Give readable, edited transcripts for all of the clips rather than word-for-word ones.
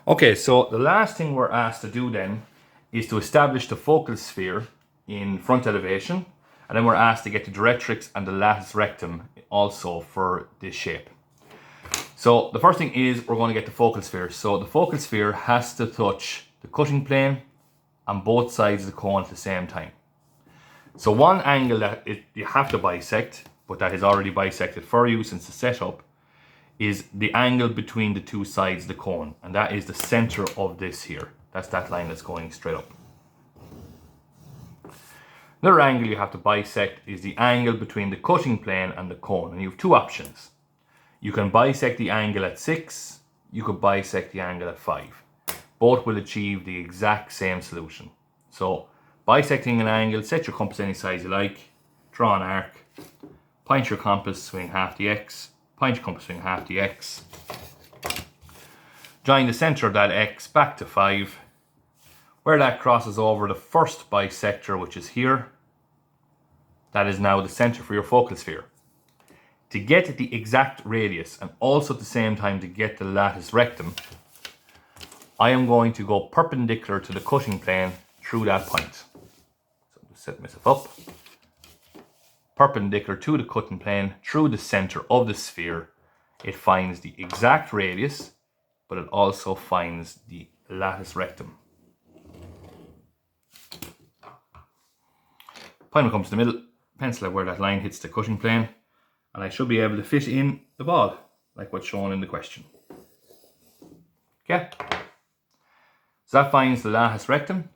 Okay, so the last thing we're asked to do then is to establish the focal sphere in front elevation, and then we're asked to get the directrix and the latus rectum also for this shape. So the first thing is we're going to get the focal sphere. So the focal sphere has to touch the cutting plane on both sides of the cone at the same time. So one angle that you have to bisect, but that is already bisected for you since the setup, is the angle between the two sides of the cone, and that is the center of this here. That's that line that's going straight up. Another angle you have to bisect is the angle between the cutting plane and the cone, and you have two options. You can bisect the angle at 6, you could bisect the angle at 5. Both will achieve the exact same solution. So bisecting an angle, set your compass any size you like, draw an arc, point your compass, swing half the X, point your compass, swing half the X. Join the center of that X back to 5. Where that crosses over the first bisector, which is here, that is now the center for your focal sphere. To get the exact radius and also at the same time to get the latus rectum, I am going to go perpendicular to the cutting plane through that point. So I'm just set myself up. Perpendicular to the cutting plane through the center of the sphere. It finds the exact radius, but it also finds the latus rectum. Point comes to the middle, pencil out where that line hits the cutting plane, and I should be able to fit in the ball, like what's shown in the question. Okay? So that finds the latus rectum.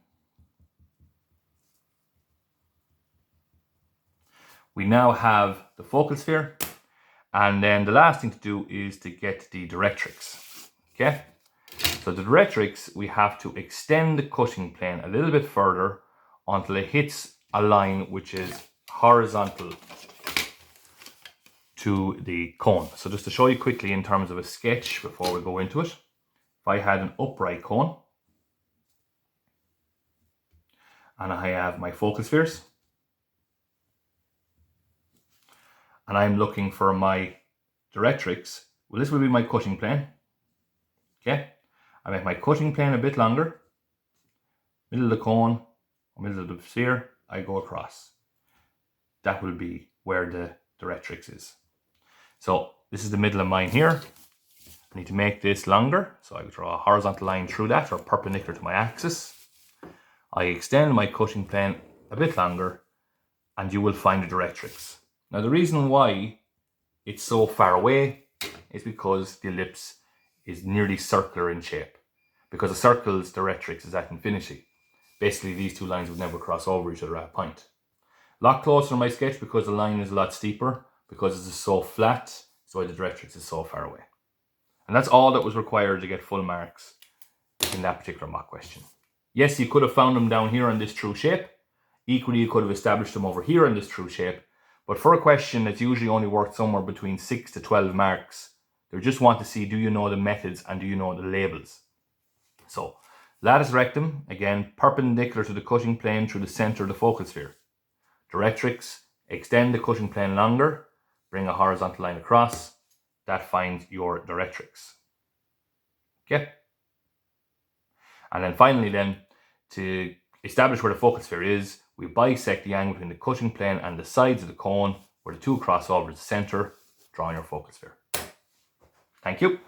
We now have the focal sphere, and then the last thing to do is to get the directrix. Okay? So the directrix, we have to extend the cutting plane a little bit further until it hits a line which is horizontal to the cone. So just to show you quickly in terms of a sketch before we go into it, if I had an upright cone and I have my focal spheres and I'm looking for my directrix, well, this will be my cutting plane. Okay, I make my cutting plane a bit longer, middle of the cone, middle of the sphere, I go across. That will be where the directrix is. So this is the middle of mine here. I need to make this longer, so I draw a horizontal line through that, or perpendicular to my axis. I extend my cutting plane a bit longer, and you will find the directrix. Now the reason why it's so far away is because the ellipse is nearly circular in shape. Because a circle's directrix is at infinity. Basically, these two lines would never cross over each other at a point. A lot closer in my sketch because the line is a lot steeper, because it is so flat, so the directrix is so far away. And that's all that was required to get full marks in that particular mock question. Yes, you could have found them down here in this true shape. Equally, you could have established them over here in this true shape. But for a question that's usually only worth somewhere between 6 to 12 marks, they just want to see, do you know the methods and do you know the labels? So, latus rectum, again, perpendicular to the cutting plane through the center of the focal sphere. Directrix, extend the cutting plane longer, bring a horizontal line across. That finds your directrix. Okay? And then finally then, to establish where the focal sphere is, we bisect the angle between the cutting plane and the sides of the cone, where the two cross over the center, drawing your focal sphere. Thank you.